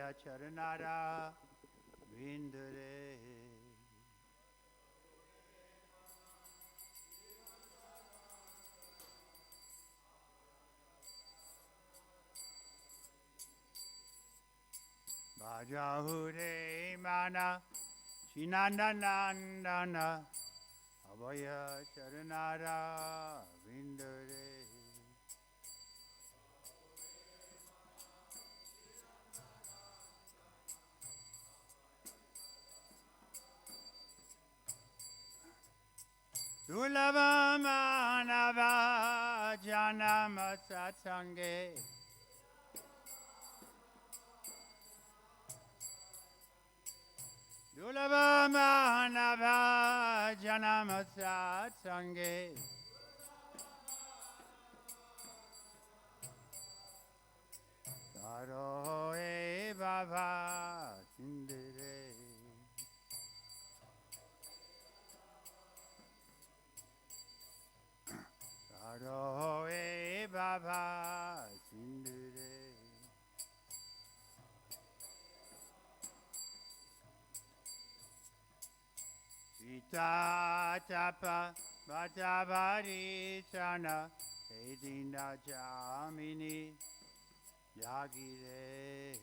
abhaya charanara vindare. Bhajahure mana shinandanandana abhaya charanara vindare. Dulava manava janama satsange Dulava manava janama satsange Taro e bhava sindire Taro e bhava sindire Sita tapa bhatavari chana edina jamini yagire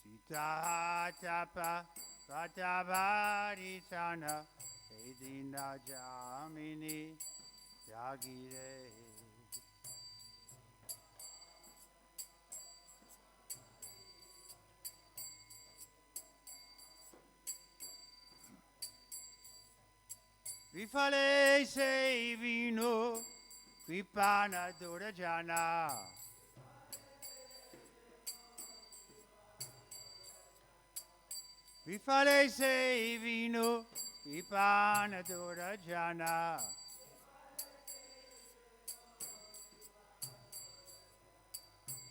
Sita tapa bhatavari chana edina jamini yagire Vifale se vino vipana durajana Vifale se vino vipana durajana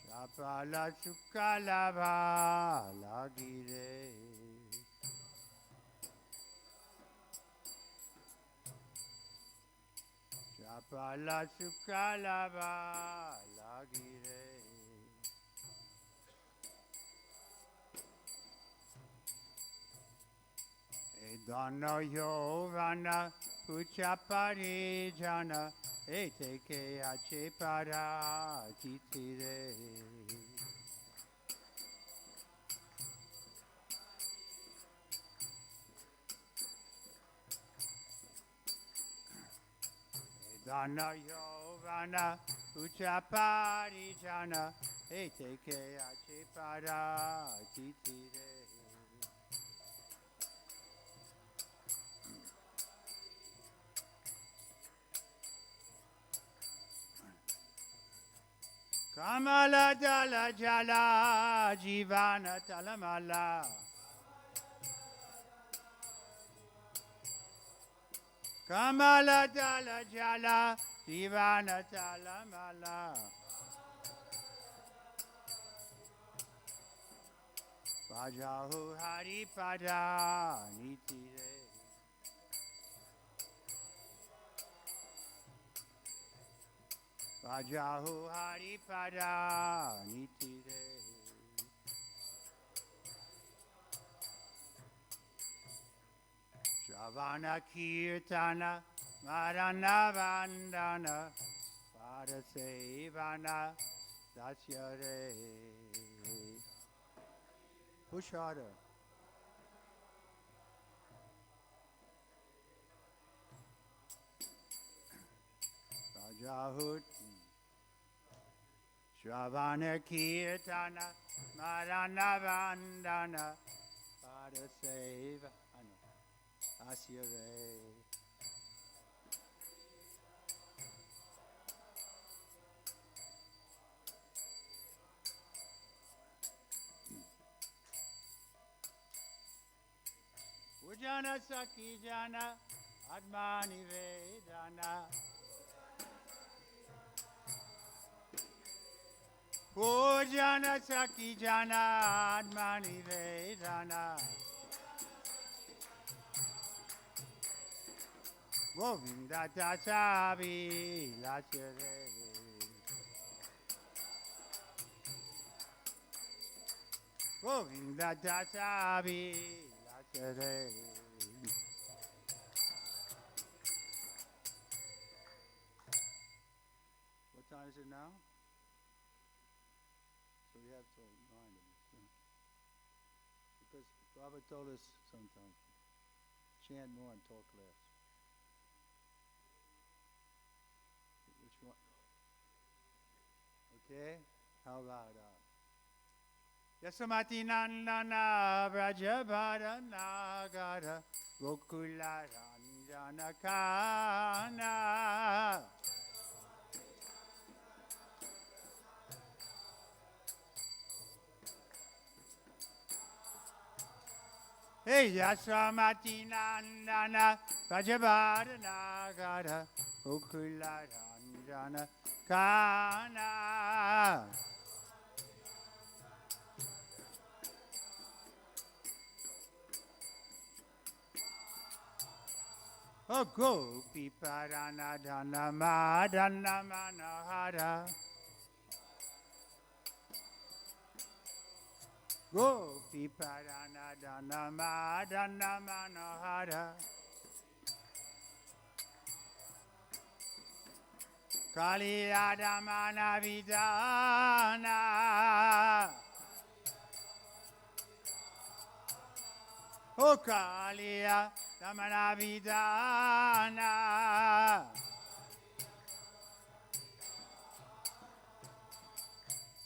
Chapala sukalava lagire Chapala sukalava lagire Edana yovana puchapari jana eteke ache para titire Edana yovana puchapari jana eteke ache para titire Kamala jala jala jivana talamala Kamala jala jala jivana talamala Pajahu hari pada nitire Pajahu hari pada nitire Shravana kirtana marana vandana padasevana dasyare Push harder. Rajahut Shravana kirtana marana vandana padaseva asyare Ujana Saki Jana Atmani Vedana Ujana Saki Jana Atmani Vedana Govinda Dasavi Lasare. Govinda Dasavi Lasare. What time is it now? So we have till 9 of us. Because Baba told us sometimes, chant more and talk less. Which one? Okay? How loud? Yasamati Nandana Vrajabhara Nagara Gokula Ranjana Kana. Hey, Yasamati Nandana Vrajabhara Nagara Gokula Ranjana Kana. Oh, Gopi Parana Dana Madana Manohara. Gopi Parana Dana Madana Manohara. Kaliyada Manavidana. Oh, Kaliya Damanavidana.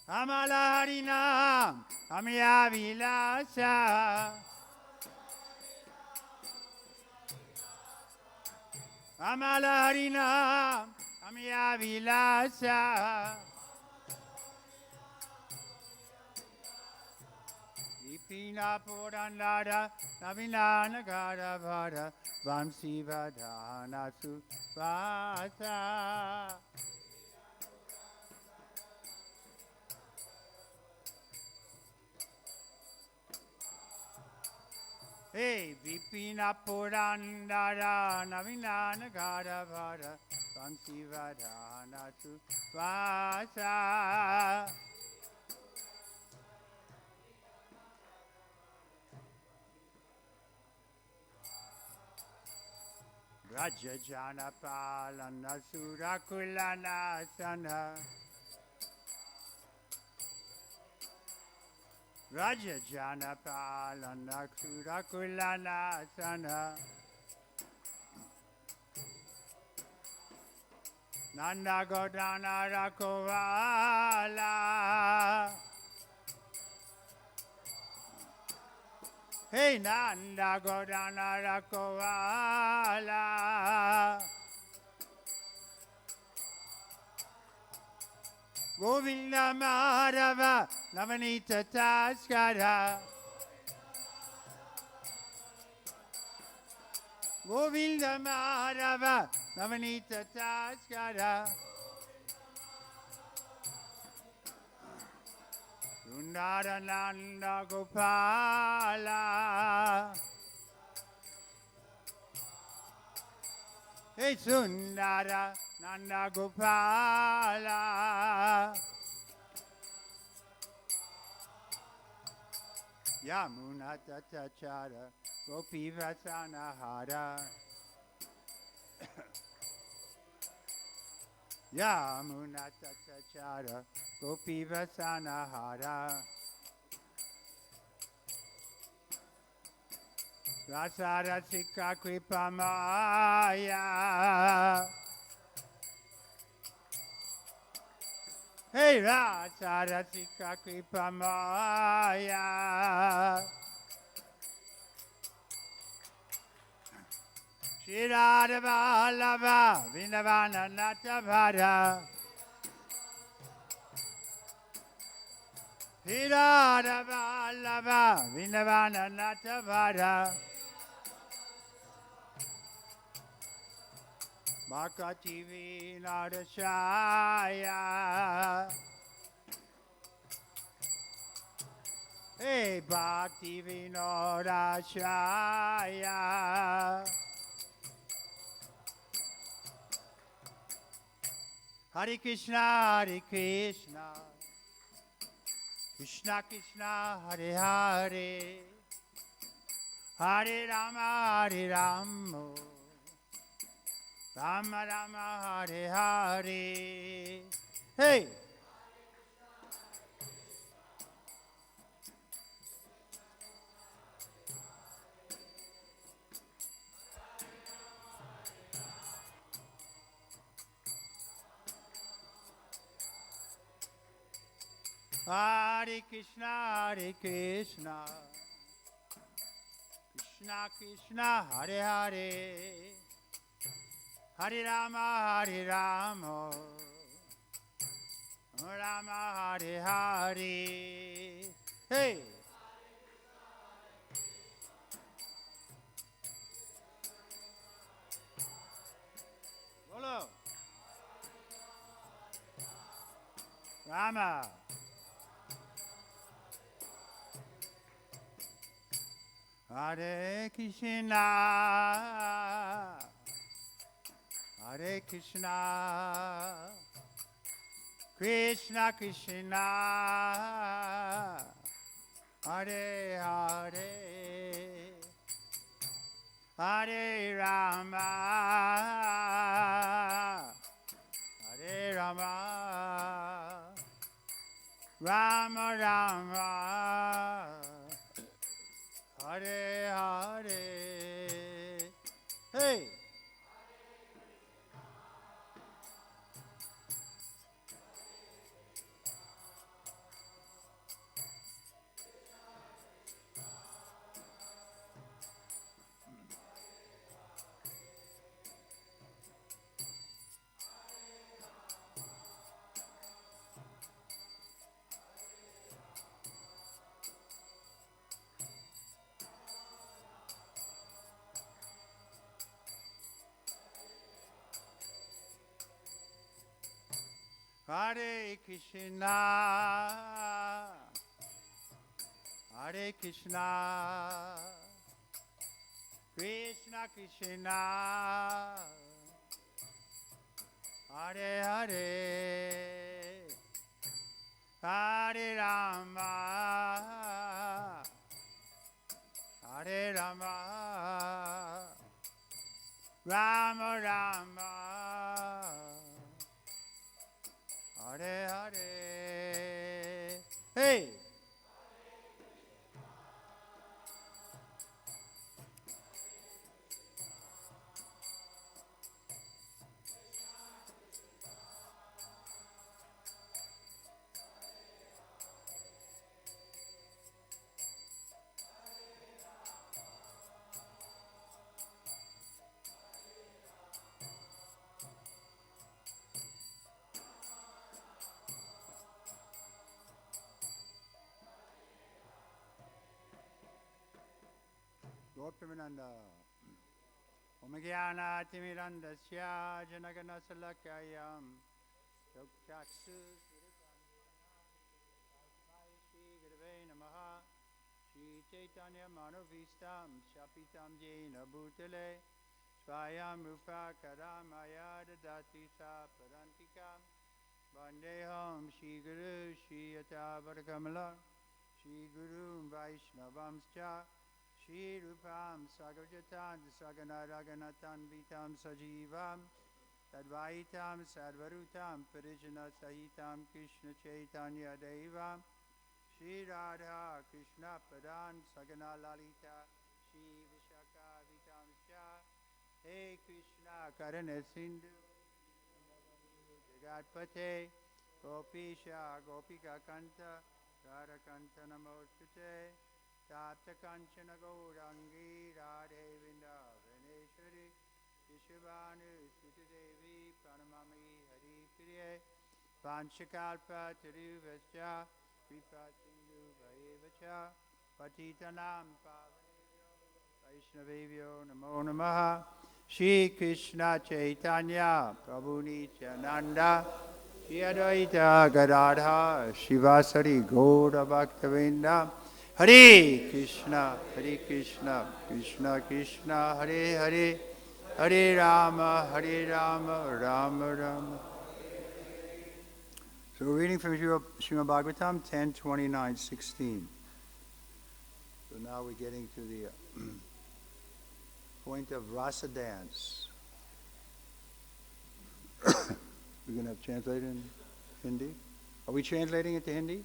Amala Harinam Amya Vilasa. Amala Harinam Amya Vilasa. Vipina Purandara Navinana Gara Vara Vamsi Vadhana Suvasa. Hey, Vipina Purandara Navinana Gara Vara Vamsi Vadhana Suvasa. Raja Jana Palana Surakulana Sana. Raja Jana Palana Surakulana Sana. Nanda Godana Rakovala. Hey, Nanda Godana Rakovala. Govinda Madhava Navanita Taskara. Govinda Madhava Navanita Taskara. Sundarananda Gopala. Hey, Sundara Nanda Gopala. Yamuna Tatachara Gopi Vasana Hara. Yamuna Tatachara Gopi Vasana Hara. Rasarasika Kripamaya. Hey, Rasarasika Kripamaya. Shiradava Lava Vindavana Natavara. Shiradava Lava Vindavana Natavara. Makati Vinadashaya. Hey, Bhakti Vinodashaya. Hare Krishna, Hare Krishna, Krishna Krishna, Hare Hare, Hare Rama, Hare Rama, Rama Rama, Hare Hare. Hey! Hare Krishna, Hare Krishna, Krishna Krishna, Hare Hare, Hare Rama, Hare Rama, Rama Hare Hare. Hey! Bolo! Rama! Hare Krishna, Hare Krishna, Krishna Krishna, Hare Hare, Hare Rama, Hare Rama, Rama Rama, Hare Hare. Hey! Hare Krishna, Hare Krishna, Krishna Krishna, Hare Hare, Hare Rama, Hare Rama, Rama Rama, Hare Hare. Hey! Lord Kṛṣṇa, Om Jnana Timirandasya Janagana Salakayam Yogyakshu Shri Gurave Namaha Shri Chaitanya Manovistam Shapitam Jena Bhutale Swayam Rupa Karamaya Dadati Sa Parantikam Vandeham Shri Guru Shri Yata Varakamala Shri Guru Vaishnavamscha Shri Rupam Sagavajatan Sagana Raganatan Vitam Sajivam Tadvaitam Sarvarutam Parijana Sahitam Krishna Chaitanya Devam Shri Radha Krishna Padan Sagana Lalita Shri Vishaka Vitam Sha Hey Krishna Karana Sindhu Jagatpate Gopisha Gopika Kanta Radhakanta Namostute Tapta Kanchana Gaurangi Radhe Vrindavaneshwari Vishvanu Sutadevi Pranamami Hari Priye Panchakalpa Taruvascha Kripa Sindhu Vaevacha Patitanam Pavanebhyo Vaishnavebhyo Namo Namaha Shri Krishna Chaitanya Prabhu Nityananda Shri Advaita Gadadhar Shivasari Gaura Bhaktavinda Hare Krishna, Krishna Krishna, Hare Hare, Hare Rama, Rama Rama, So we're reading from Srimad Bhagavatam 10:29-16. So now we're getting to the point of rasa dance. We're going to have translated in Hindi? Are we translating it to Hindi?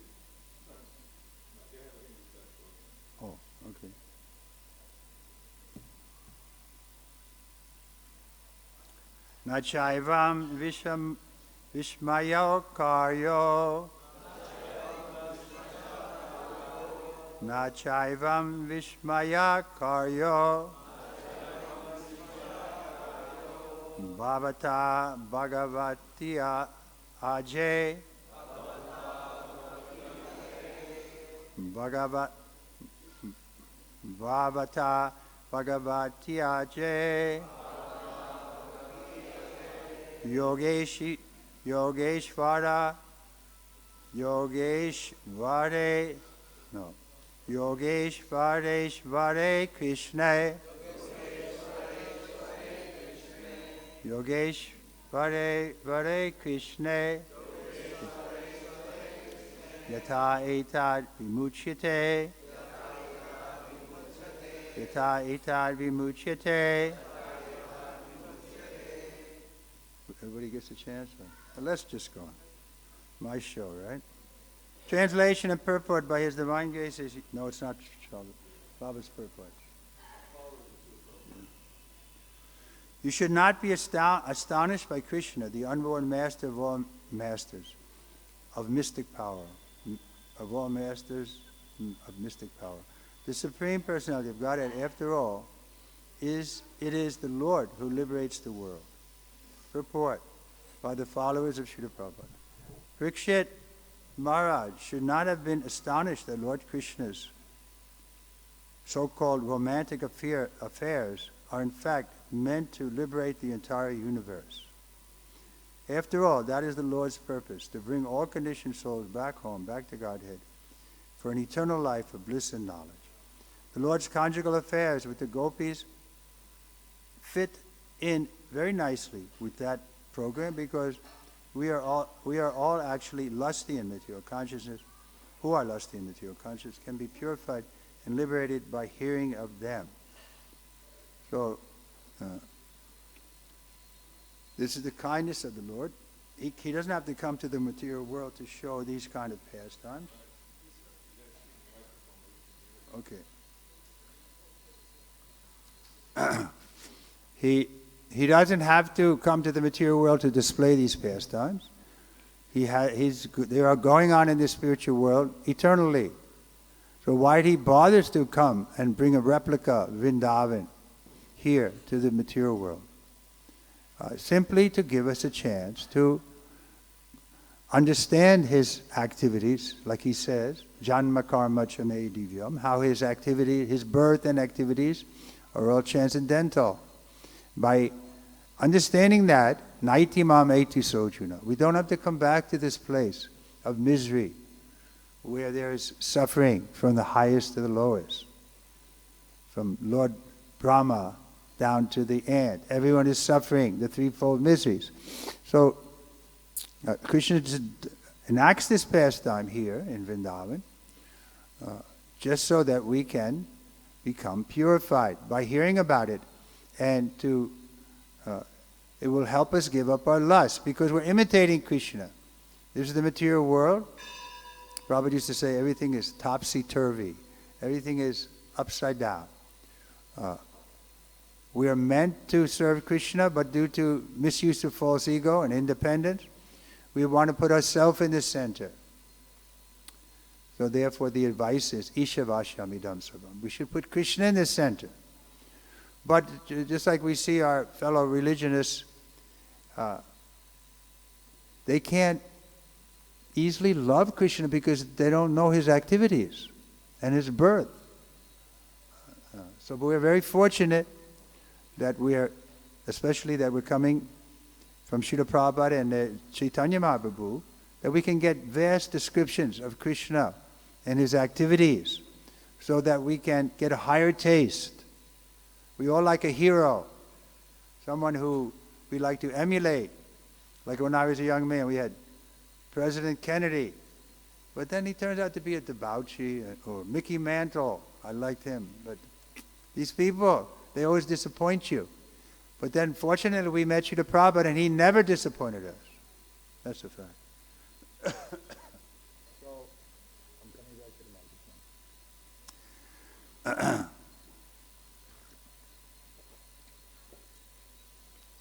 Oh, okay. Na caivaṁ vismayaḥ kāryo. Na caivaṁ vismayaḥ kāryo. Bhavatā bhagavati ajay. Bhavatā bhagavati ajay. Yogeśvara yogeśvareśvare kṛṣṇe. Yogeśvareśvare kṛṣṇe. Yata etad vimucyate. Yata etad vimucyate. Everybody gets a chance? Let's just go on. My show, right? Translation and purport by His Divine Grace is... No, it's not Baba's purport. You should not be astonished by Kṛṣṇa, the unborn master of all masters, of mystic power, of all masters of mystic power. The Supreme Personality of Godhead, after all, it is the Lord who liberates the world. Purport by the followers of Srila Prabhupada. Parīkṣit Mahārāja should not have been astonished that Lord Kṛṣṇa's so-called romantic affairs are in fact meant to liberate the entire universe. After all, that is the Lord's purpose, to bring all conditioned souls back home, back to Godhead, for an eternal life of bliss and knowledge. The Lord's conjugal affairs with the gopis fit in very nicely with that program, because we are all actually lusty in material consciousness. Who are lusty in material consciousness can be purified and liberated by hearing of them. So this is the kindness of the Lord. He doesn't have to come to the material world to show these kind of pastimes. Okay. He doesn't have to come to the material world to display these pastimes. They are going on in the spiritual world eternally. So why did he bother to come and bring a replica Vrindavan here to the material world? Simply to give us a chance to understand his activities, like he says, janma karma cha me divyam, how his activity, his birth and activities are all transcendental. By understanding that, naiti mam eti sojuna, we don't have to come back to this place of misery where there is suffering from the highest to the lowest, from Lord Brahma down to the ant. Everyone is suffering the threefold miseries. So Krishna enacts this pastime here in Vrindavan just so that we can become purified by hearing about it, and it will help us give up our lust, because we're imitating Krishna. This is the material world. Prabhupada used to say everything is topsy-turvy. Everything is upside down. We are meant to serve Krishna, but due to misuse of false ego and independence, we want to put ourselves in the center. So therefore the advice is, Ishavashamidam Sarvam. We should put Krishna in the center. But just like we see our fellow religionists, they can't easily love Krishna because they don't know his activities and his birth. So we're very fortunate that especially that we're coming from Srila Prabhupada and Chaitanya Mahaprabhu, that we can get vast descriptions of Krishna and his activities so that we can get a higher taste. We all like a hero, someone who we like to emulate. Like when I was a young man, we had President Kennedy. But then he turns out to be a debauchee, or Mickey Mantle. I liked him. But these people, they always disappoint you. But then, fortunately, we met Srila Prabhupada, and he never disappointed us. That's a fact. So, I'm coming back to the microphone.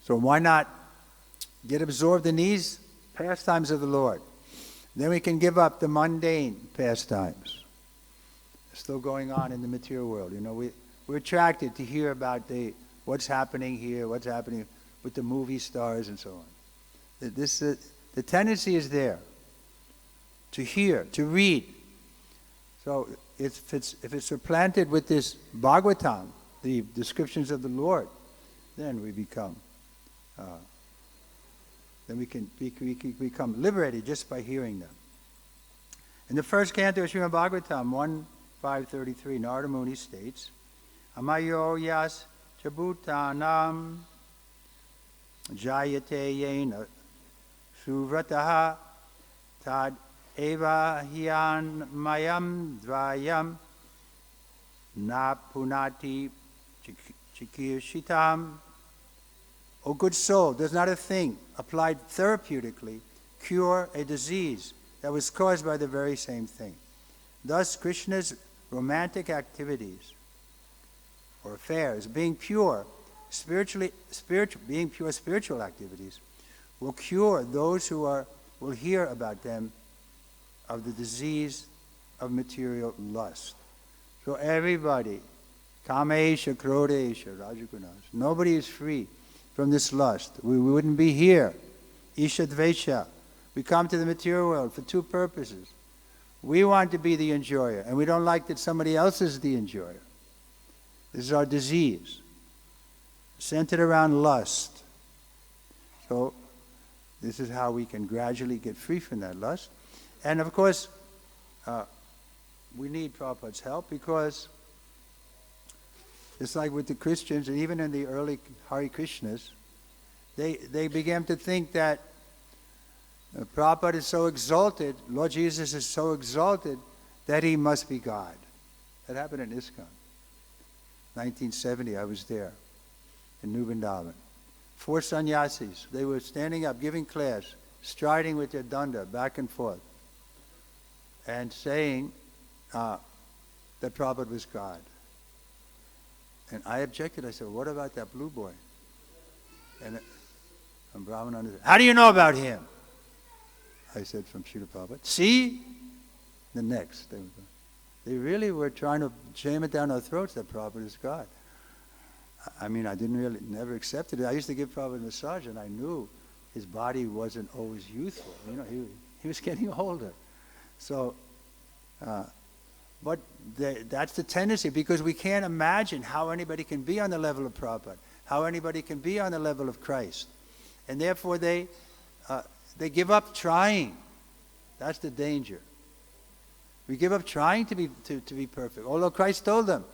So why not get absorbed in these pastimes of the Lord? Then we can give up the mundane pastimes. Still going on in the material world. You know, we're attracted to hear about what's happening here, what's happening with the movie stars and so on. The tendency is there to hear, to read. So if it's supplanted with this bhagavatam, the descriptions of the Lord, then we become, we can become liberated just by hearing them. In the first canto of Srimad Bhagavatam, 1.5.33, Narada Muni states, Amayo yas chabhutanam jayate yena suvrataha tad eva hyan mayam dvayam na punati chikirshitam. O good soul, does not a thing applied therapeutically cure a disease that was caused by the very same thing? Thus, Krishna's romantic activities or affairs, being pure spiritual activities, will cure those who will hear about them of the disease of material lust. So everybody, kamesha, krodesha, rajagunas, nobody is free from this lust. We wouldn't be here. Isha dvesha. We come to the material world for two purposes. We want to be the enjoyer, and we don't like that somebody else is the enjoyer. This is our disease, centered around lust. So this is how we can gradually get free from that lust. And of course, we need Prabhupada's help, because it's like with the Christians, and even in the early Hare Krishnas, they began to think that Prabhupada is so exalted, Lord Jesus is so exalted, that he must be God. That happened in ISKCON. 1970, I was there in Vrindavan. 4 sannyasis, they were standing up, giving class, striding with their danda back and forth, and saying that Prabhupada was God. And I objected. I said, what about that blue boy? And Brahmananda said, how do you know about him? I said, from Srila Prabhupada. See? The next. They really were trying to jam it down our throats that Prabhupada is God. I mean, I never accepted it. I used to give Prabhupada a massage, and I knew his body wasn't always youthful. You know, he was getting older. So, but that's the tendency, because we can't imagine how anybody can be on the level of Prabhupada, how anybody can be on the level of Christ. And therefore they give up trying. That's the danger. We give up trying to be perfect. Although Christ told them,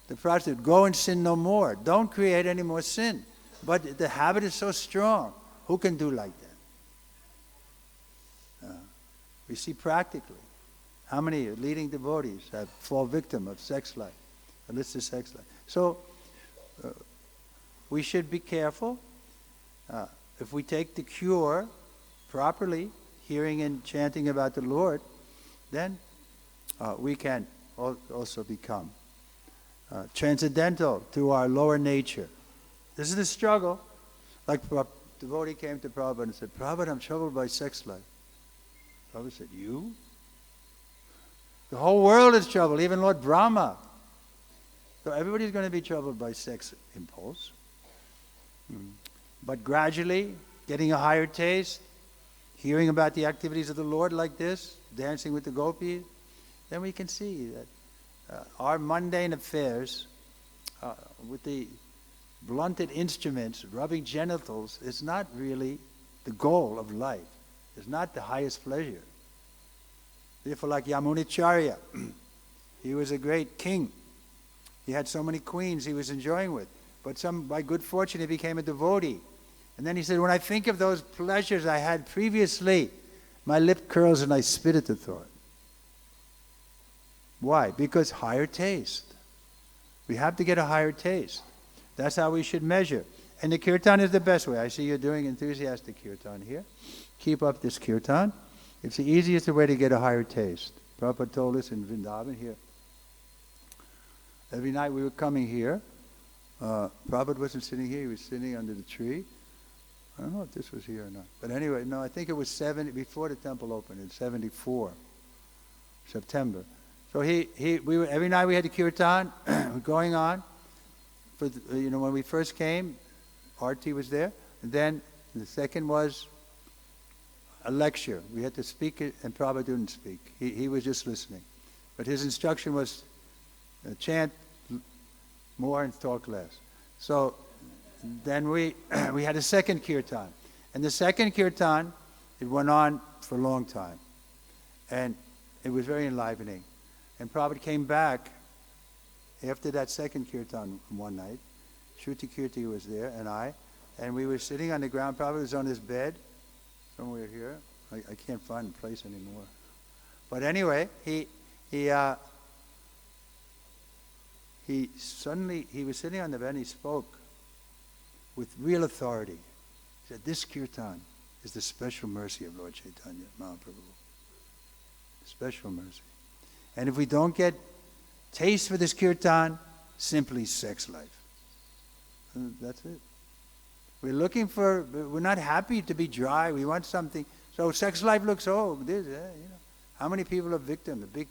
the prostitute, go and sin no more. Don't create any more sin. But the habit is so strong. Who can do like that? We see practically how many leading devotees have fall victim of sex life, illicit sex life. So we should be careful. If we take the cure properly, hearing and chanting about the Lord, then we can also become transcendental to our lower nature. This is the struggle. Like a devotee came to Prabhupada and said, Prabhupada, I'm troubled by sex life. Prabhupada said, you? The whole world is troubled, even Lord Brahma. So everybody's going to be troubled by sex impulse. But gradually, getting a higher taste, hearing about the activities of the Lord like this, dancing with the gopis, then we can see that our mundane affairs, with the blunted instruments, rubbing genitals, is not really the goal of life. It's not the highest pleasure. Therefore, like Yamunacharya, he was a great king. He had so many queens he was enjoying with. But by good fortune, he became a devotee. And then he said, when I think of those pleasures I had previously, my lip curls and I spit at the thought. Why? Because higher taste. We have to get a higher taste. That's how we should measure. And the kirtan is the best way. I see you're doing enthusiastic kirtan here. Keep up this kirtan. It's the easiest way to get a higher taste. Prabhupada told us in Vrindavan here. Every night we were coming here. Prabhupada wasn't sitting here. He was sitting under the tree. I don't know if this was here or not. But anyway, no, I think it was 70, before the temple opened, in 74, September. So we were, every night we had the kirtan going on. For the, when we first came, Arti was there. And then the second was a lecture. We had to speak it, and Prabhupada didn't speak. He was just listening. But his instruction was chant more and talk less. So then we had a second kirtan. And the second kirtan, it went on for a long time. And it was very enlivening. And Prabhupada came back after that second kirtan one night. Shruti Kirti was there, and we were sitting on the ground. Prabhupada was on his bed, somewhere here. I can't find the place anymore. But anyway, he was sitting on the bed and he spoke with real authority. He said, this kirtan is the special mercy of Lord Chaitanya Mahaprabhu. Special mercy. And if we don't get taste for this kirtan, simply sex life. And that's it. We're not happy to be dry. We want something. So sex life looks, this, How many people are victims? The big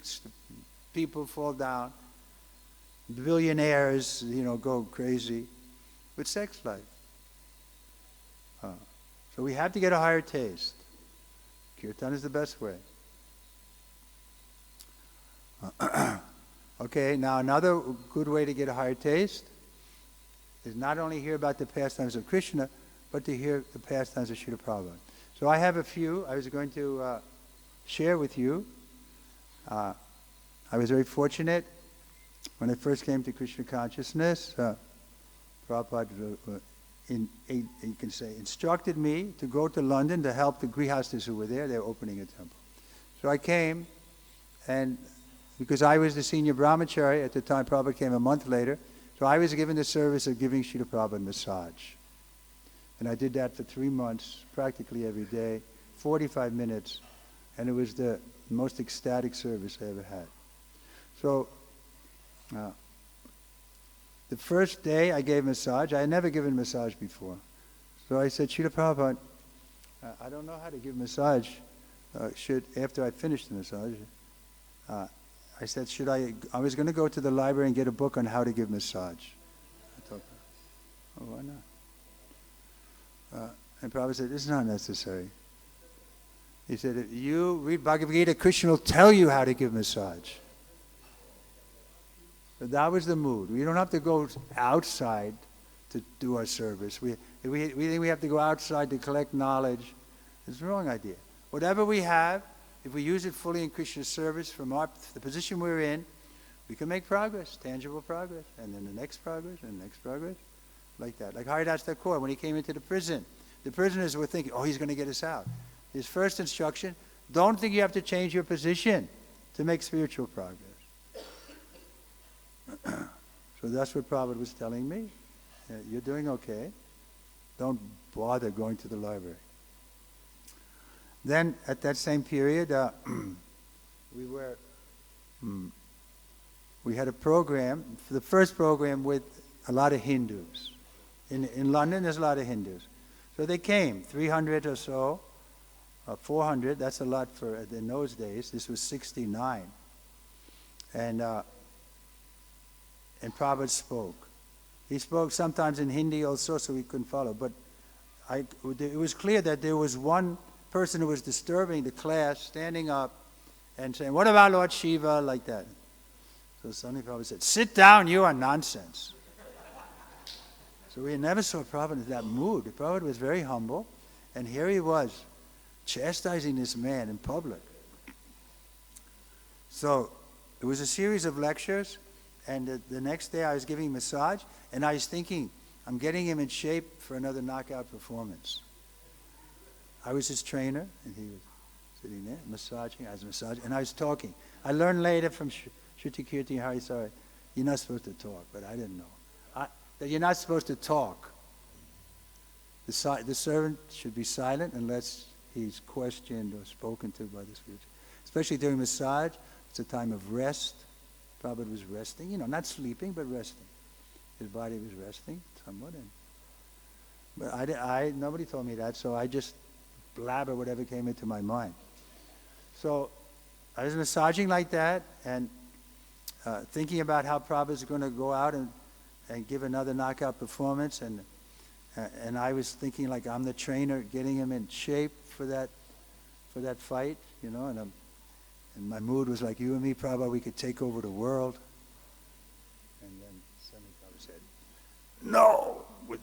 people fall down. Billionaires, go crazy with sex life. So we have to get a higher taste. Kirtan is the best way. Okay, now another good way to get a higher taste is not only hear about the pastimes of Kṛṣṇa, but to hear the pastimes of Srila Prabhupada. So I have a few I was going to share with you. I was very fortunate when I first came to Krishna consciousness. Prabhupada, you can say, instructed me to go to London to help the grihastas who were there. They were opening a temple. So I came, and because I was the senior brahmachari at the time, Prabhupada came a month later, so I was given the service of giving Srila Prabhupada massage. And I did that for 3 months, practically every day, 45 minutes, and it was the most ecstatic service I ever had. So, the first day I gave massage, I had never given massage before. So I said, Srila Prabhupada, I don't know how to give massage. After I finished the massage, I said, I was going to go to the library and get a book on how to give massage. I thought, why not? And Prabhupada said, it's not necessary. He said, if you read Bhagavad Gita, Krishna will tell you how to give massage. So that was the mood. We don't have to go outside to do our service. We think we have to go outside to collect knowledge. It's the wrong idea. Whatever we have, if we use it fully in Krishna's service, from the position we're in, we can make progress, tangible progress, and then the next progress, and the next progress, like that. Like Haridas Thakur, when he came into the prison, the prisoners were thinking, he's going to get us out. His first instruction, don't think you have to change your position to make spiritual progress. So that's what Prabhupada was telling me. You're doing okay. Don't bother going to the library. Then, at that same period, we had a program, the first program with a lot of Hindus. In London, there's a lot of Hindus. So they came, 300 or so, 400, that's a lot for in those days. This was 69. And Prabhupada spoke. He spoke sometimes in Hindi also, so we couldn't follow. But it was clear that there was one person who was disturbing the class, standing up and saying, what about Lord Shiva, like that. So suddenly Prabhupada said, sit down, you are nonsense. So we never saw Prabhupada in that mood. Prabhupada was very humble, and here he was, chastising this man in public. So it was a series of lectures, and the next day I was giving massage, and I was thinking, I'm getting him in shape for another knockout performance. I was his trainer, and he was. sitting there, massaging. I was massaging, and I was talking. I learned later from Shruti Kirti Hari, sorry, you're not supposed to talk, but I didn't know. That you're not supposed to talk. The servant should be silent unless he's questioned or spoken to by the Spirit. Especially during massage, it's a time of rest. Prabhupada was resting, not sleeping, but resting. His body was resting somewhat. But nobody told me that, so I just blabber whatever came into my mind. So I was massaging like that and thinking about how Prabhupada's going to go out and give another knockout performance, and I was thinking like I'm the trainer getting him in shape for that fight, and my mood was like, you and me, Prabhupada, we could take over the world. And then suddenly Prabhupada said, no, with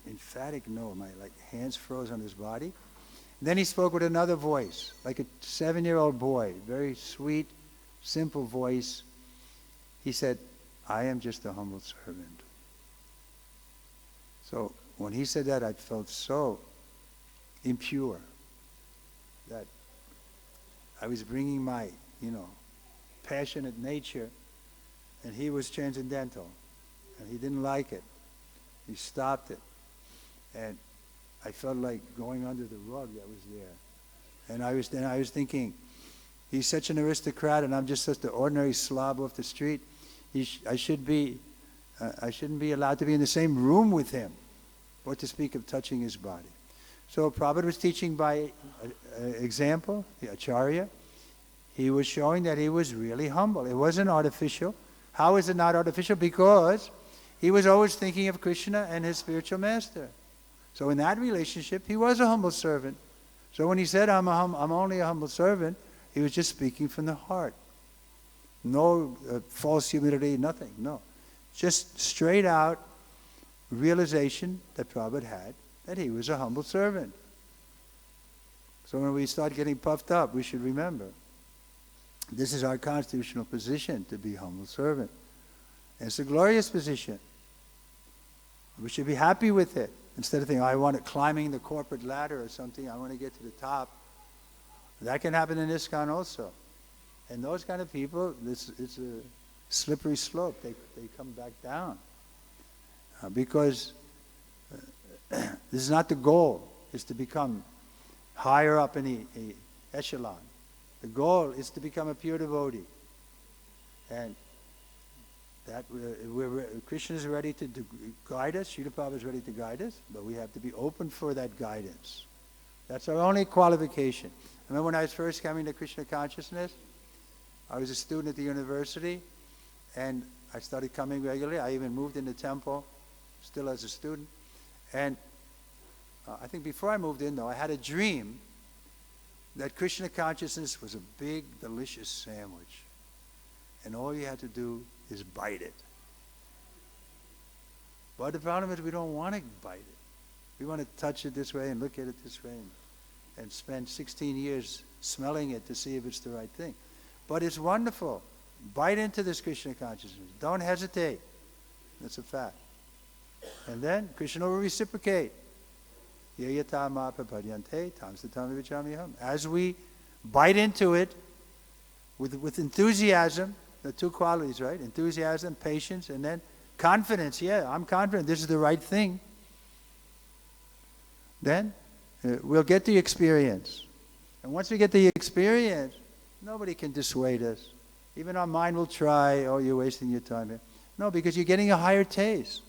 emphatic no. My hands froze on his body. And then he spoke with another voice, like a 7-year-old boy, very sweet, simple voice. He said, I am just a humble servant. So when he said that, I felt so impure that I was bringing my, passionate nature, and he was transcendental, and he didn't like it. He stopped it. And I felt like going under the rug that was there. And I was thinking, he's such an aristocrat, and I'm just such an ordinary slob off the street. I shouldn't be allowed to be in the same room with him, or to speak of touching his body. So Prabhupada was teaching by example, the Acharya. He was showing that he was really humble. It wasn't artificial. How is it not artificial? Because he was always thinking of Krishna and his spiritual master. So in that relationship, he was a humble servant. So when he said, I'm only a humble servant, he was just speaking from the heart. No false humility, nothing, no. Just straight out realization that Prabhupada had that he was a humble servant. So when we start getting puffed up, we should remember, this is our constitutional position, to be humble servant. And it's a glorious position. We should be happy with it. Instead of thinking, I want it climbing the corporate ladder or something, I want to get to the top. That can happen in ISKCON also. And those kind of people, it's a slippery slope. They come back down. Because this is not the goal, is to become higher up in the echelon. The goal is to become a pure devotee. And that Krishna is ready to guide us, Srila Prabhupada is ready to guide us, but we have to be open for that guidance. That's our only qualification. I remember when I was first coming to Krishna consciousness, I was a student at the university, and I started coming regularly. I even moved in the temple, still as a student. And I think before I moved in, though, I had a dream that Krishna consciousness was a big, delicious sandwich. And all you had to do is bite it. But the problem is we don't want to bite it. We want to touch it this way and look at it this way and spend 16 years smelling it to see if it's the right thing. But it's wonderful. Bite into this Krishna consciousness. Don't hesitate. That's a fact. And then Krishna will reciprocate. As we bite into it with enthusiasm, the two qualities, right? Enthusiasm, patience, and then confidence. Yeah, I'm confident this is the right thing. Then we'll get the experience. And once we get the experience, nobody can dissuade us. Even our mind will try, oh, you're wasting your time here. No, because you're getting a higher taste.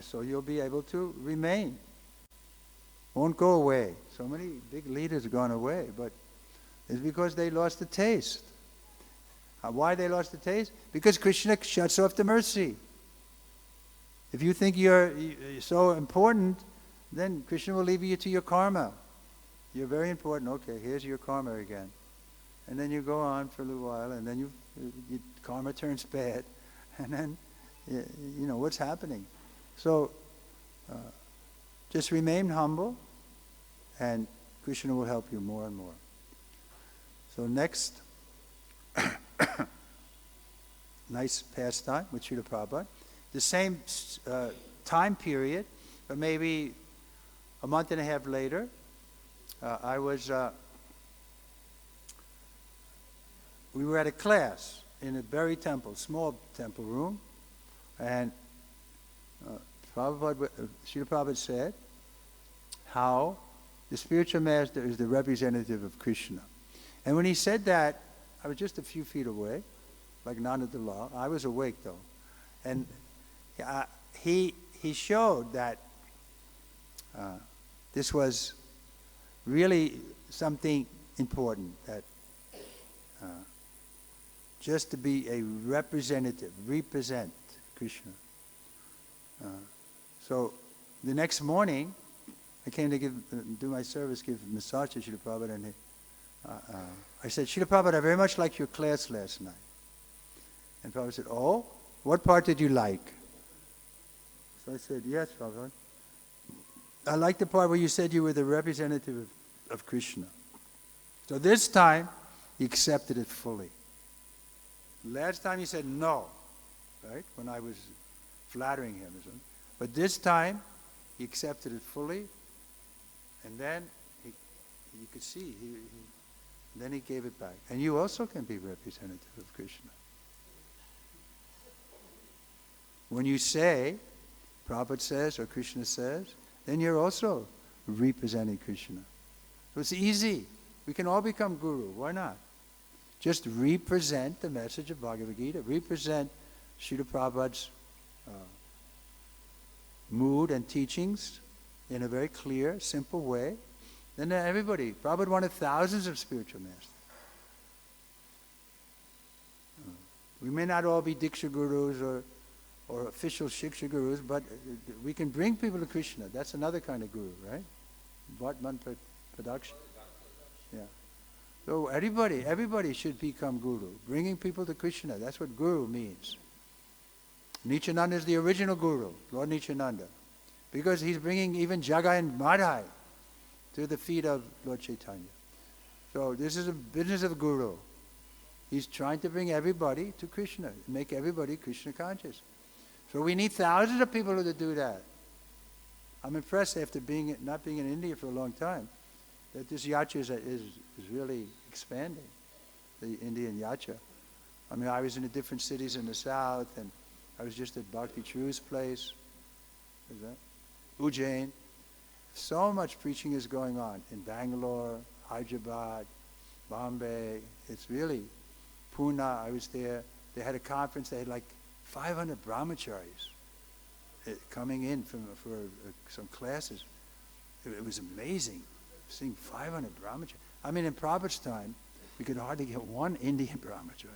So you'll be able to remain. Won't go away. So many big leaders have gone away, but it's because they lost the taste. Why they lost the taste? Because Krishna shuts off the mercy. If you think you're so important, then Krishna will leave you to your karma. You're very important. Okay, here's your karma again. And then you go on for a little while, and then your karma turns bad. And then, you know, what's happening? So, just remain humble, and Krishna will help you more and more. So next, nice pastime with Srila Prabhupada. The same time period, but maybe a month and a half later, we were at a class in a Berry temple, small temple room, and Srila Prabhupada said how the spiritual master is the representative of Krishna. And when he said that, I was just a few feet away, like Nanda the law. I was awake though. And he showed that this was really something important, that just to be a representative, represent Krishna. So the next morning, I came to do my service, give massage to Srila Prabhupada, and I said, Srila Prabhupada, I very much liked your class last night. And Prabhupada said, oh, what part did you like? So I said, yes, Prabhupada. I liked the part where you said you were the representative of Krishna. So this time, he accepted it fully. Last time he said no, right, when I was flattering him or something. But this time, he accepted it fully, and then you could see, then he gave it back. And you also can be representative of Krishna. When you say, Prabhupada says, or Krishna says, then you're also representing Krishna. So it's easy. We can all become guru. Why not? Just represent the message of Bhagavad Gita, represent Srila Prabhupada's mood and teachings in a very clear, simple way. Then everybody, Prabhupada wanted thousands of spiritual masters. We may not all be Diksha Gurus or official Shiksha Gurus, but we can bring people to Krishna. That's another kind of guru, right? Bhatman production. Yeah. So everybody should become guru, bringing people to Krishna. That's what guru means. Nityananda is the original guru, Lord Nityananda, because he's bringing even Jagai and Madhai to the feet of Lord Chaitanya. So this is a business of guru. He's trying to bring everybody to Krishna, make everybody Krishna conscious. So we need thousands of people to do that. I'm impressed after not being in India for a long time, that this yacha is really expanding, the Indian yacha. I mean, I was in the different cities in the south, and I was just at Bhakti Tru's place, Ujjain. So much preaching is going on in Bangalore, Hyderabad, Bombay. It's really, Pune, I was there. They had a conference, they had like 500 brahmacharis coming in for some classes. It was amazing, seeing 500 brahmacharis. I mean, in Prabhupada's time, we could hardly get one Indian brahmachari,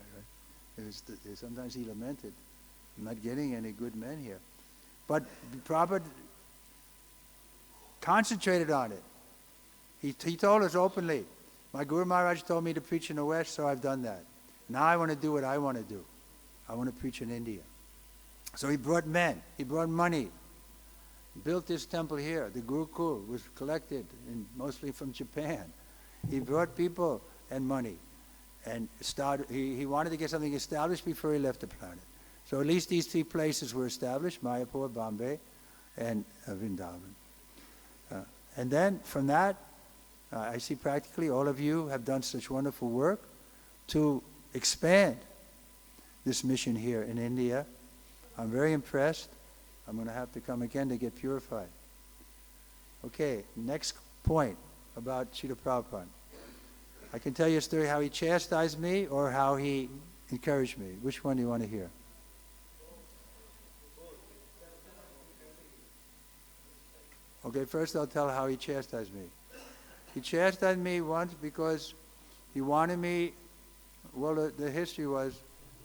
right? Sometimes he lamented, I'm not getting any good men here. But Prabhupada concentrated on it. He told us openly, my Guru Maharaj told me to preach in the West, so I've done that. Now I want to do what I want to do. I want to preach in India. So he brought men, he brought money, built this temple here. The Gurukul was collected mostly from Japan. He brought people and money, and he wanted to get something established before he left the planet. So at least these three places were established, Mayapur, Bombay, and Vrindavan. And then from that, I see practically all of you have done such wonderful work to expand this mission here in India. I'm very impressed. I'm going to have to come again to get purified. Okay, next point about Srila Prabhupada. I can tell you a story how he chastised me or how he encouraged me. Which one do you want to hear? Okay, first I'll tell how he chastised me. He chastised me once because he wanted me, well, the history was,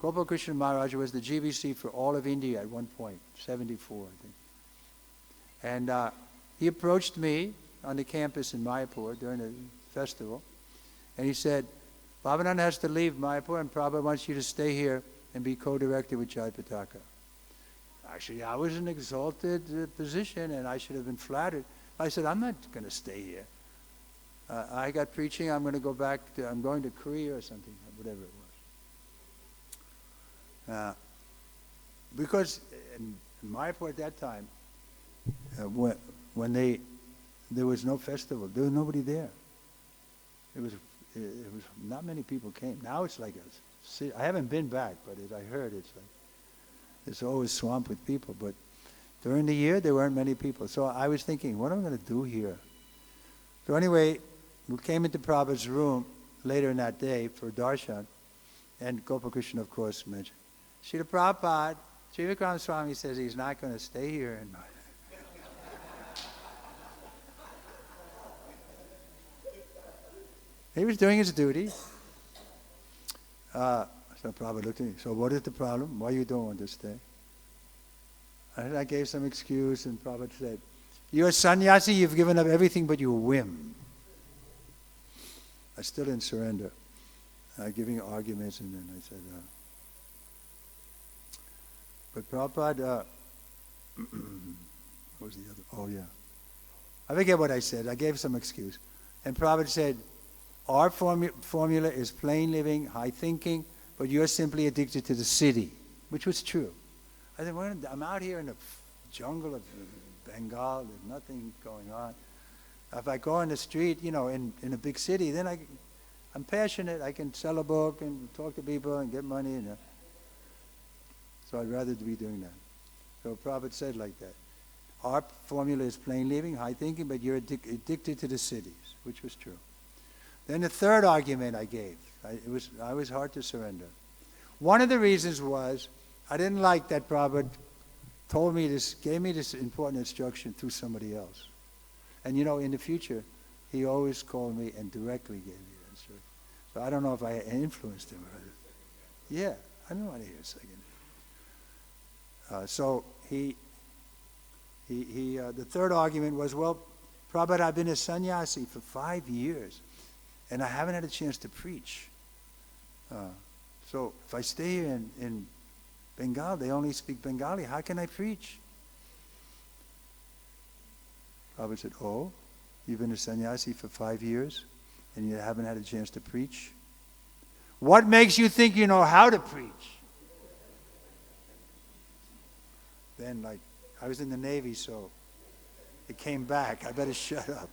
Gopal-Krishna Mahārāja was the GBC for all of India at one point, 74, I think. And he approached me on the campus in Mayapur during the festival, and he said, Bhavananda has to leave Mayapur, and Prabhupada wants you to stay here and be co-director with Jai Pataka. Actually, I was in an exalted position, and I should have been flattered. I said, I'm not going to stay here. I got preaching, I'm going to go back to, I'm going to Korea or something, whatever it was. Because in Mayapur at that time, when they there was no festival. There was nobody there. It was not many people came. Now it's like I haven't been back, but as I heard, it's always swamped with people. But during the year, there weren't many people. So I was thinking, what am I going to do here? So anyway, we came into Prabhupada's room later in that day for darshan, and Gopal Krishna, of course, mentioned, Srila Prabhupada, Trivikram Swami says he's not going to stay here. And he was doing his duty. So Prabhupada looked at me, so what is the problem? Why you don't want to stay? And I gave some excuse, and Prabhupada said, you're a sannyasi, you've given up everything but your whim. I still didn't surrender. Giving arguments, and then I said, but Prabhupada, what was the other? Oh yeah. I forget what I said. I gave some excuse. And Prabhupada said, our formula is plain living, high thinking, but you're simply addicted to the city, which was true. I said, well, I'm out here in the jungle of Bengal, there's nothing going on. If I go on the street, in a big city, then I'm passionate, I can sell a book and talk to people and get money. So I'd rather be doing that. So Prabhupada said like that. Our formula is plain living, high thinking, but you're addicted to the cities, which was true. Then the third argument I gave, I was hard to surrender. One of the reasons was, I didn't like that Prabhupada gave me this important instruction through somebody else. And in the future, he always called me and directly gave me the instruction. So I don't know if I influenced him. Yeah, I don't want to hear a second. So the third argument was, well, Prabhupada, I've been a sannyasi for 5 years, and I haven't had a chance to preach. So if I stay here in Bengal, they only speak Bengali, how can I preach? Prabhupada said, oh, you've been a sannyasi for 5 years, and you haven't had a chance to preach? What makes you think you know how to preach? Then, I was in the Navy, so it came back. I better shut up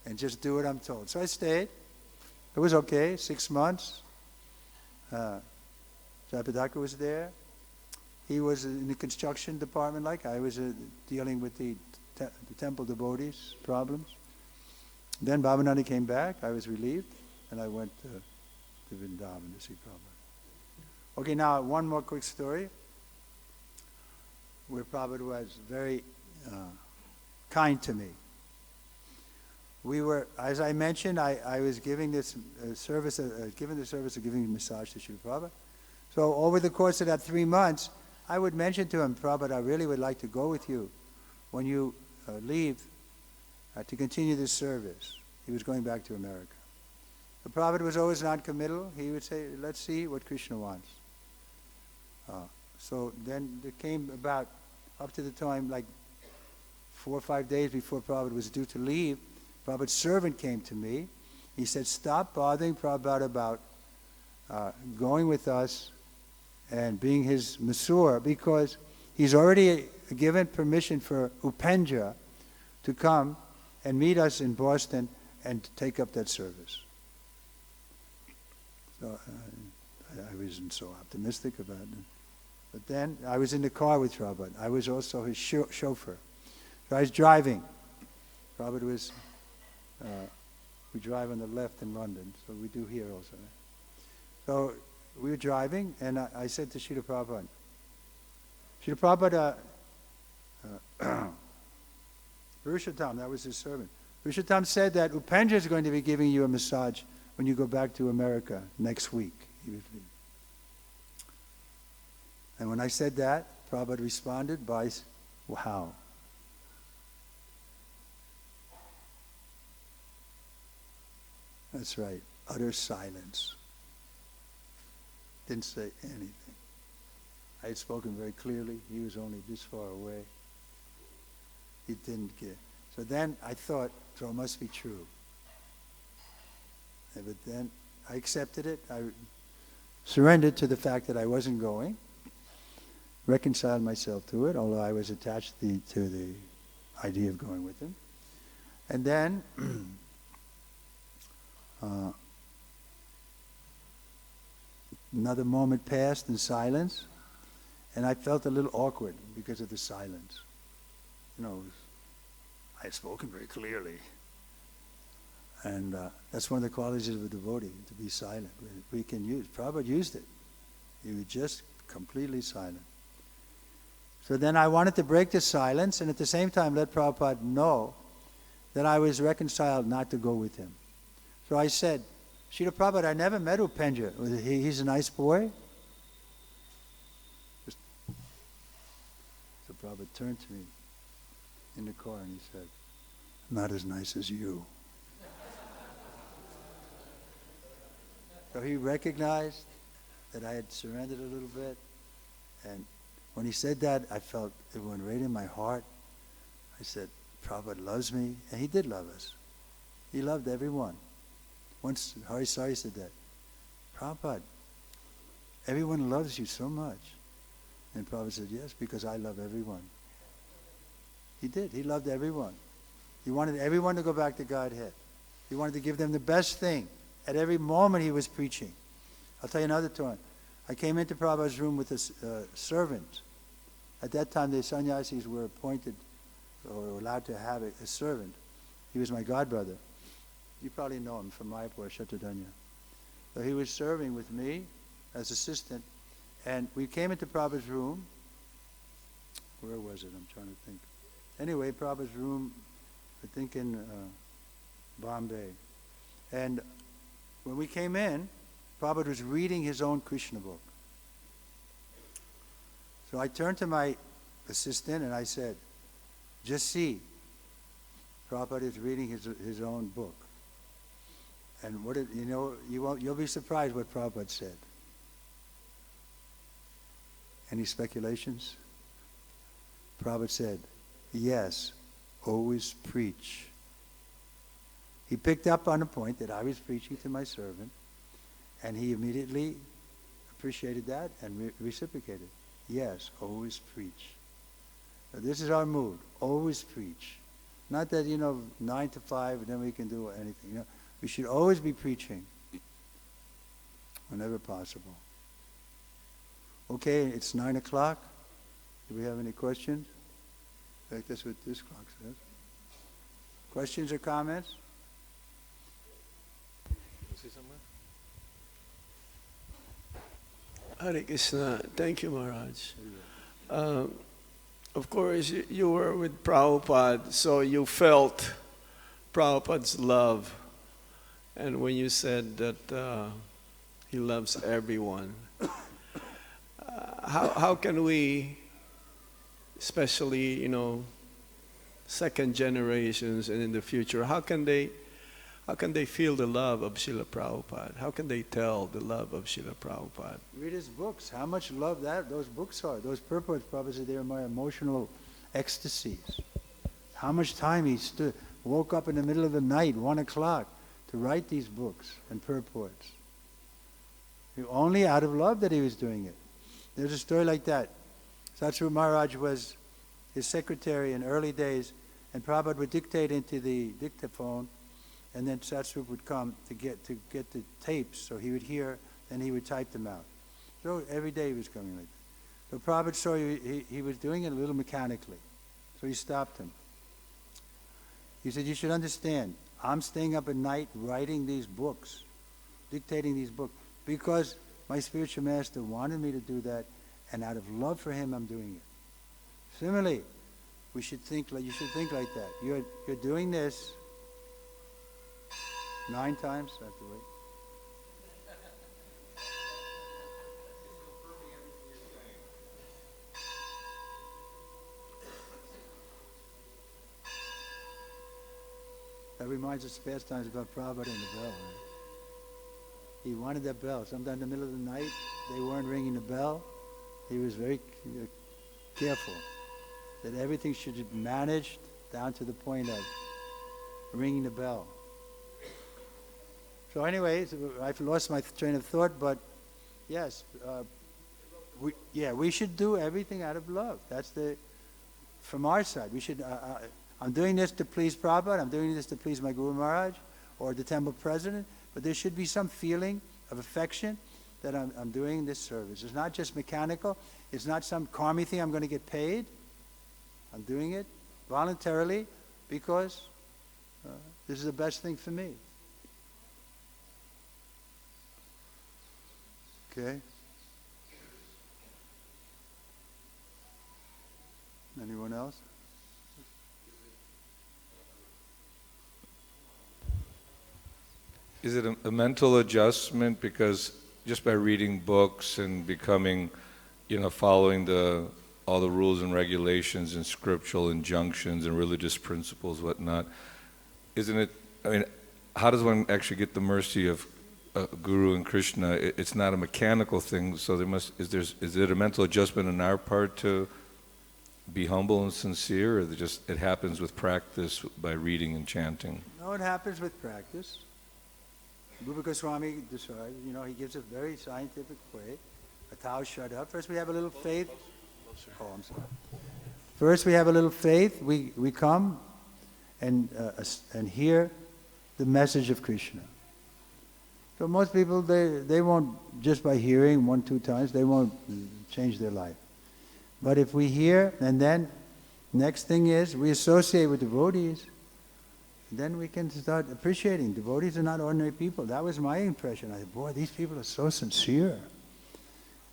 and just do what I'm told. So I stayed. It was okay, 6 months. Jayapataka was there. He was in the construction department like I was, dealing with the temple devotees' problems. Then Bhavanandi came back. I was relieved, and I went to Vrindavan to see Prabhupada. Okay, now one more quick story where Prabhupada was very kind to me. We were, as I mentioned, I was giving this service, given the service of giving a massage to Srila Prabhupada. So over the course of that 3 months, I would mention to him, Prabhupada, I really would like to go with you when you leave to continue this service. He was going back to America. The Prabhupada was always non-committal. He would say, let's see what Kṛṣṇa wants. So then it came about up to the time, 4 or 5 days before Prabhupada was due to leave, Prabhupada's servant came to me. He said, stop bothering Prabhupada about going with us and being his masseur, because he's already given permission for Upendra to come and meet us in Boston and to take up that service. So I wasn't so optimistic about it. But then I was in the car with Prabhupada. I was also his chauffeur. So I was driving. Prabhupada was, we drive on the left in London, so we do here also. So we were driving, and I said to Srila Prabhupada, Purushottam, that was his servant. Purushottam said that Upendra is going to be giving you a massage when you go back to America next week. And when I said that, Prabhupada responded by, wow. That's right, utter silence. Didn't say anything. I had spoken very clearly. He was only this far away. He didn't get. So then I thought, so it must be true. But then I accepted it. I surrendered to the fact that I wasn't going. Reconciled myself to it, although I was attached to the idea of going with him. And then another moment passed in silence, and I felt a little awkward because of the silence. I had spoken very clearly. And that's one of the qualities of a devotee, to be silent. We can use, Prabhupada used it. He was just completely silent. So then I wanted to break the silence and at the same time let Prabhupada know that I was reconciled not to go with him. So I said, Srila Prabhupada, I never met Upendra. He's a nice boy? So Prabhupada turned to me in the car and he said, not as nice as you. So he recognized that I had surrendered a little bit. And when he said that, I felt it went right in my heart. I said, Prabhupada loves me. And he did love us. He loved everyone. Once Hari Sari said that, Prabhupada, everyone loves you so much. And Prabhupada said, yes, because I love everyone. He did. He loved everyone. He wanted everyone to go back to Godhead. He wanted to give them the best thing. At every moment he was preaching. I'll tell you another time. I came into Prabhupada's room with a servant. At that time the sannyasis were appointed or allowed to have a servant. He was my godbrother. You probably know him from Mayapur, Shatadanya. So he was serving with me as assistant. And we came into Prabhupada's room. Where was it? I'm trying to think. Anyway, Prabhupada's room, I think in Bombay. And when we came in, Prabhupada was reading his own Krishna book. So I turned to my assistant and I said, just see, Prabhupada is reading his own book. And you'll be surprised what Prabhupada said. Any speculations? Prabhupada said, yes, always preach. He picked up on the point that I was preaching to my servant, and he immediately appreciated that and reciprocated. Yes, always preach. Now, this is our mood, always preach. Not that, 9 to 5, and then we can do anything. We should always be preaching, whenever possible. Okay, it's 9 o'clock. Do we have any questions? In fact, that's what this clock says. Questions or comments? Hare Kṛṣṇa. Thank you, Maharaj. Of course, you were with Prabhupada, so you felt Prabhupada's love. And when you said that he loves everyone, how can we, especially, second generations and in the future, how can they feel the love of Srila Prabhupada? How can they tell the love of Srila Prabhupada? Read his books. How much love those books are. Those purports, Prabhupada said, they are my emotional ecstasies. How much time he woke up in the middle of the night, 1 o'clock, to write these books and purports. Only out of love that he was doing it. There's a story like that. Satsuru Maharaj was his secretary in early days, and Prabhupada would dictate into the dictaphone, and then Satsuru would come to get the tapes, so he would hear, and he would type them out. So every day he was coming like that. So Prabhupada saw he was doing it a little mechanically, so he stopped him. He said, you should understand, I'm staying up at night writing these books, dictating these books, because my spiritual master wanted me to do that, and out of love for him, I'm doing it. Similarly, you should think like that. You're doing this 9 times. I have to wait. That reminds us past times about Prabhupada and the bell. Right? He wanted that bell. Sometime in the middle of the night, they weren't ringing the bell. He was very careful that everything should be managed down to the point of ringing the bell. So anyways, I've lost my train of thought, but yes, we should do everything out of love. That's from our side. We should, I'm doing this to please Prabhupada, I'm doing this to please my Guru Maharaj, or the temple president, but there should be some feeling of affection that I'm doing this service. It's not just mechanical, it's not some karmi thing I'm going to get paid. I'm doing it voluntarily because this is the best thing for me. Okay? Anyone else? Is it a mental adjustment because just by reading books and becoming, following all the rules and regulations and scriptural injunctions and religious principles, whatnot, isn't it, how does one actually get the mercy of Guru and Kṛṣṇa? It's not a mechanical thing, so is it a mental adjustment on our part to be humble and sincere, or it happens with practice by reading and chanting? No, it happens with practice. Rupa Swami decided, he gives a very scientific way. A Tao shut up. First we have a little faith. Oh, I'm sorry. First we have a little faith. We come and hear the message of Kṛṣṇa. So most people, they won't, just by hearing 1-2 times, they won't change their life. But if we hear, and then next thing is we associate with devotees, then we can start appreciating. Devotees are not ordinary people. That was my impression. I thought, boy, these people are so sincere.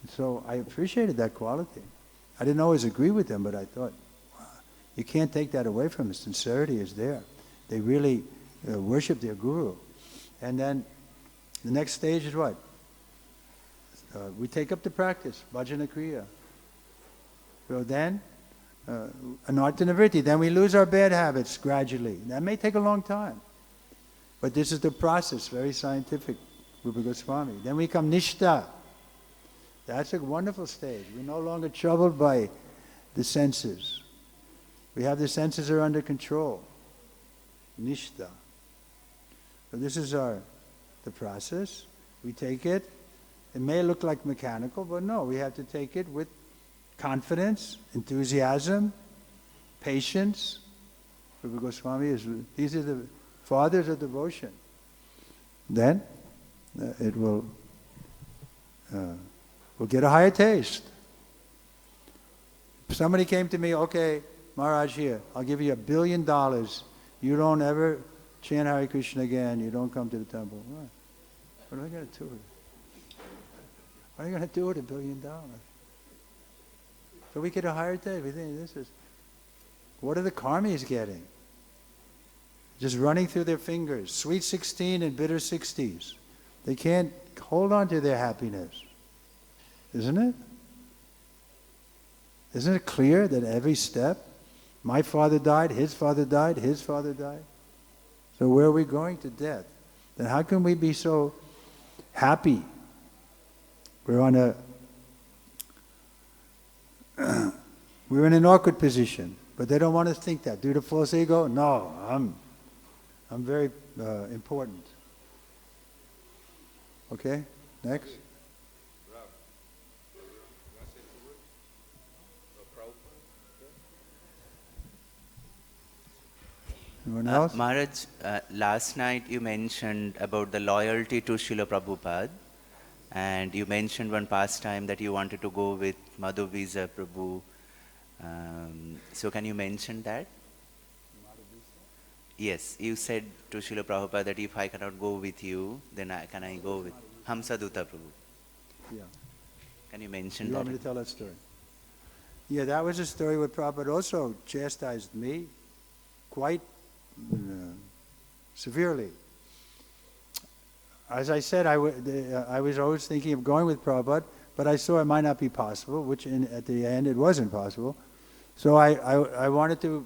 And so I appreciated that quality. I didn't always agree with them, but I thought, wow, you can't take that away from them. Sincerity is there. They really worship their guru. And then the next stage is what? We take up the practice, bhajana kriya. So then, anartha-nivritti, then we lose our bad habits gradually. That may take a long time. But this is the process, very scientific, Rupa Goswami. Then we come nishta. That's a wonderful stage. We're no longer troubled by the senses. We have the senses are under control. Nishta. So this is the process. We take it. It may look like mechanical, but no, we have to take it with confidence, enthusiasm, patience. Rupa Goswami these are the fathers of devotion. Then it will we'll get a higher taste. If somebody came to me, okay, Maharaj, here, I'll give you $1 billion. You don't ever chant Hare Krishna again. You don't come to the temple. What are I going to do with it? What are you going to do with $1 billion? So we get a higher taste. We think what are the karmis getting? Just running through their fingers. Sweet 16 and bitter 60s. They can't hold on to their happiness. Isn't it? Isn't it clear that every step, my father died, his father died, his father died? So where are we going? To death. Then how can we be so happy? We're in an awkward position, but they don't want us to think that. Due to false ego? No, I'm very important. Okay, next. Anyone else? Maharaj, last night you mentioned about the loyalty to Srila Prabhupada, and you mentioned one pastime that you wanted to go with Madhu Visa Prabhu. So can you mention that? Yes, you said to Srila Prabhupada that if I cannot go with you, then can I go with Hamsaduta Prabhu? Yeah. Can you mention You that? want me to tell that story? Yeah, that was a story where Prabhupada also chastised me quite severely. As I said, I was always thinking of going with Prabhupada, but I saw it might not be possible, which at the end it wasn't possible. So I wanted to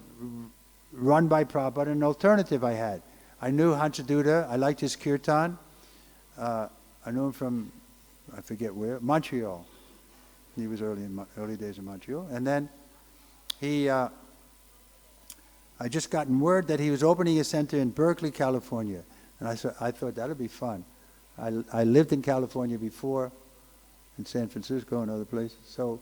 run by Prabhupada an alternative I had. I knew Hansaduta, I liked his kirtan. I knew him from, I forget where, Montreal. He was early days in Montreal. And then I just gotten word that he was opening a center in Berkeley, California. And I thought that would be fun. I lived in California before, in San Francisco and other places. So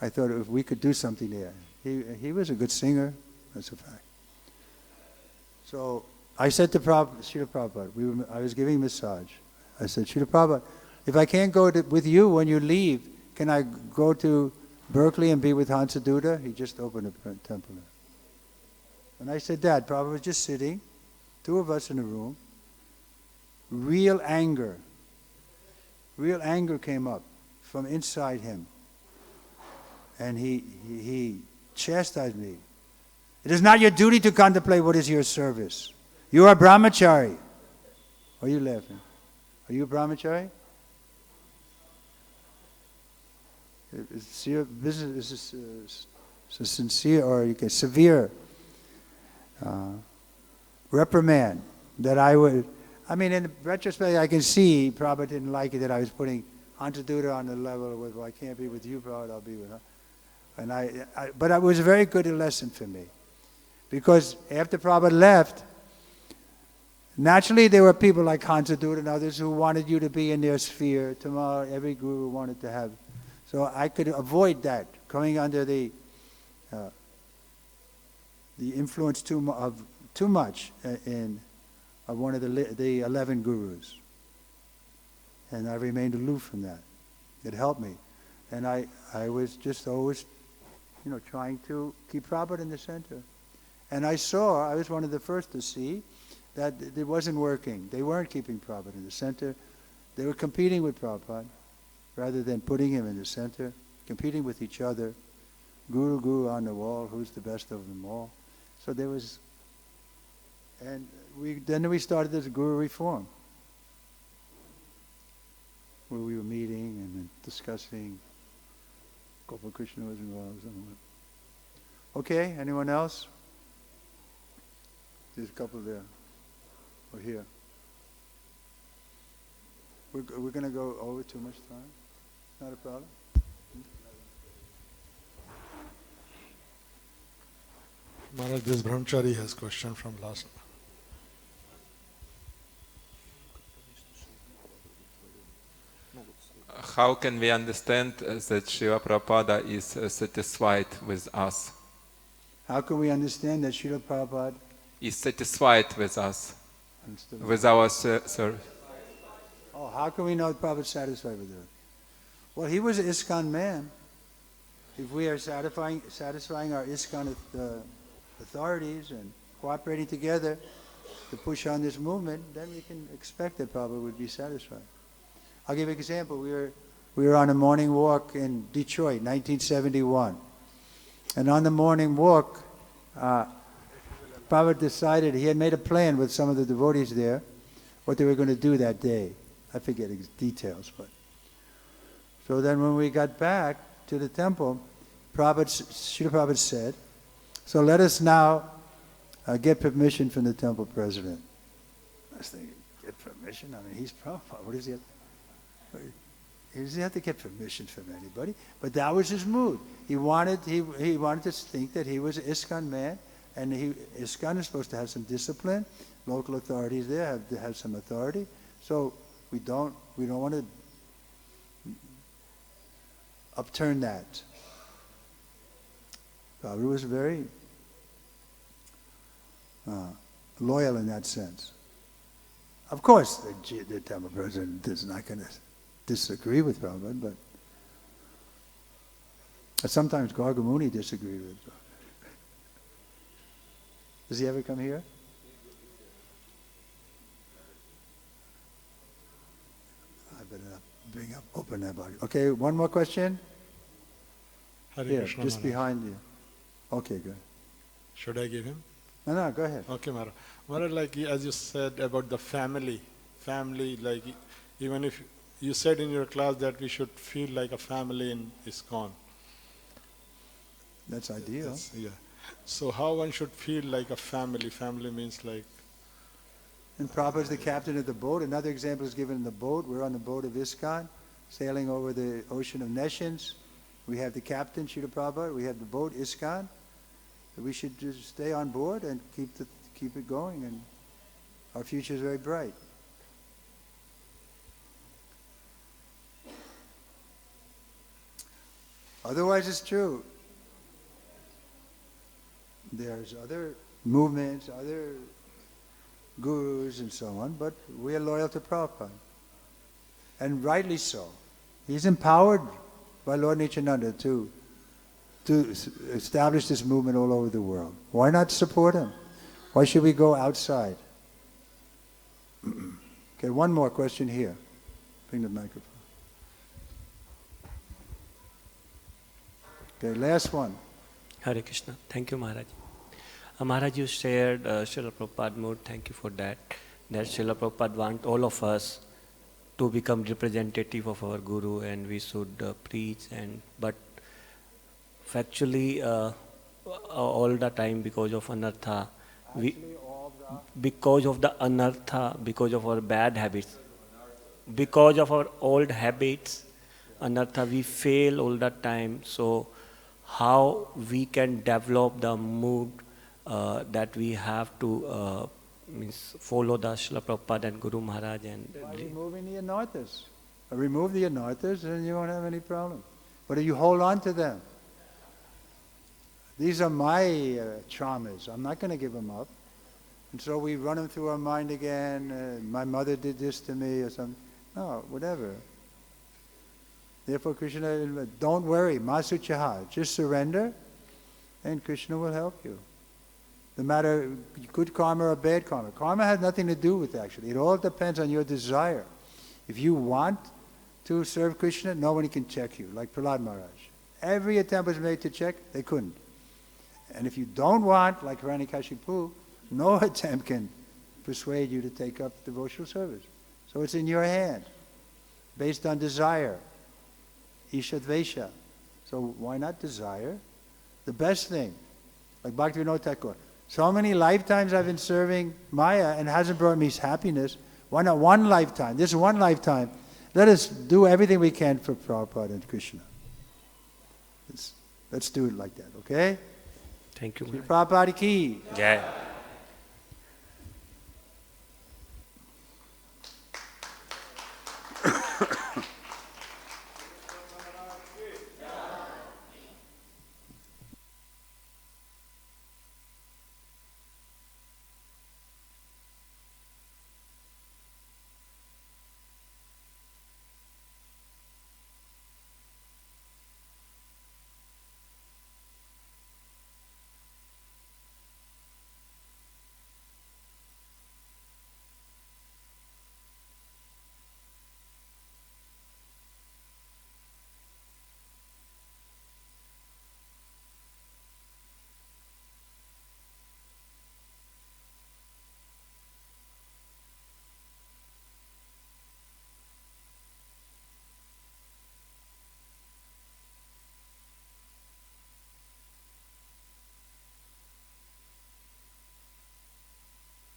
I thought if we could do something there. He was a good singer, that's a fact. So I said to Srila Prabhupada, I was giving massage. I said, Srila Prabhupada, if I can't go with you when you leave, can I go to Berkeley and be with Hansaduta? He just opened a temple there. And I said that. Prabhupada was just sitting, two of us in a room. Real anger came up from inside him. And he chastised me. It is not your duty to contemplate what is your service. You are a brahmachari. Why are you laughing? Are you a brahmachari? Is your business is a sincere or you can severe reprimand that I would. I mean, in retrospect, I can see Prabhupada didn't like it that I was putting Hansaduta on the level with, well, I can't be with you, Prabhupada, I'll be with her. And but it was a very good lesson for me. Because after Prabhupada left, naturally there were people like Hansaduta and others who wanted you to be in their sphere. Tomorrow, every guru wanted to have. So I could avoid that, coming under the influence too much of one of the 11 gurus. And I remained aloof from that. It helped me. And I was just always, trying to keep Prabhupada in the center. And I was one of the first to see that it wasn't working. They weren't keeping Prabhupada in the center. They were competing with Prabhupada rather than putting him in the center, competing with each other. Guru on the wall, who's the best of them all. So there was, and then we started this Guru Reform, where we were meeting and discussing. Gopal Krishna was involved. Okay, anyone else? There's a couple there, or here. We're going to go over too much time. Not a problem. Maharaj, this brahmachari has question from last. How can we understand that Srila Prabhupada is satisfied with us? How can we understand that Srila Prabhupada is satisfied with us, with our service? Oh, how can we know Prabhupada is satisfied with us? Well, he was an ISKCON man. If we are satisfying our ISKCON authorities and cooperating together to push on this movement, then we can expect that Prabhupada would be satisfied. I'll give you an example. We were on a morning walk in Detroit, 1971. And on the morning walk, Prabhupada decided, he had made a plan with some of the devotees there, what they were going to do that day. I forget details, but. So then when we got back to the temple, Srila Prabhupada said, so let us now get permission from the temple president. I was thinking, get permission? I mean, he's Prabhupada. What does he have? He doesn't have to get permission from anybody. But that was his mood. He wanted to think that he was an ISKCON man, and ISKCON is supposed to have some discipline. Local authorities there have to have some authority. So we don't want to upturn that. Prabhupada was very loyal in that sense. Of course, the temple president is not going to disagree with Prabhupada, but sometimes Gargamuni disagreed with Prabhupada. Does he ever come here? I better not open that body. Okay, one more question? Here, just behind you. Okay, good. Should I give him? No, go ahead. Okay, Maharaj. Maharaj, like as you said about the family, like even if you said in your class that we should feel like a family in ISKCON. That's ideal. Yeah. So how one should feel like a family? Family means like... And Prabhupada is the captain of the boat. Another example is given in the boat. We're on the boat of ISKCON, sailing over the ocean of nations. We have the captain, Srila Prabhupada. We have the boat, ISKCON. We should just stay on board and keep it going, and our future is very bright. Otherwise, it's true. There's other movements, other gurus and so on, but we are loyal to Prabhupada. And rightly so. He's empowered by Lord Nityananda to establish this movement all over the world. Why not support him? Why should we go outside? Okay, one more question here. Bring the microphone. Okay, last one. Hare Krishna. Thank you, Maharaj. Maharaj, you shared Srila Prabhupada mood. Thank you for that. That Srila Prabhupada wants all of us to become representative of our Guru, and we should preach. But factually, all the time, because of anartha, because of the anartha, because of our bad habits, because of our old habits, anartha, we fail all the time. So how we can develop the mood that we have to follow the Srila Prabhupada and Guru Maharaj? And by removing the anarthas. Remove the anarthas and you won't have any problem. But if you hold on to them, these are my traumas. I'm not going to give them up. And so we run them through our mind again. My mother did this to me or something. No, whatever. Therefore, Krishna, don't worry, masuchaha, just surrender, and Krishna will help you. No matter good karma or bad karma. Karma has nothing to do with it, actually. It all depends on your desire. If you want to serve Krishna, nobody can check you, like Prahlad Maharaj. Every attempt was made to check, they couldn't. And if you don't want, like Hiranyakashipu, no attempt can persuade you to take up devotional service. So it's in your hand, based on desire. Ishadvesha. So why not desire? The best thing, like Bhaktivinoda Thakur. So many lifetimes I've been serving Maya and it hasn't brought me happiness. Why not one lifetime? This one lifetime, let us do everything we can for Prabhupada and Krishna. Let's do it like that, okay? thank you, Maharaj. Prabhupada ki. Jai.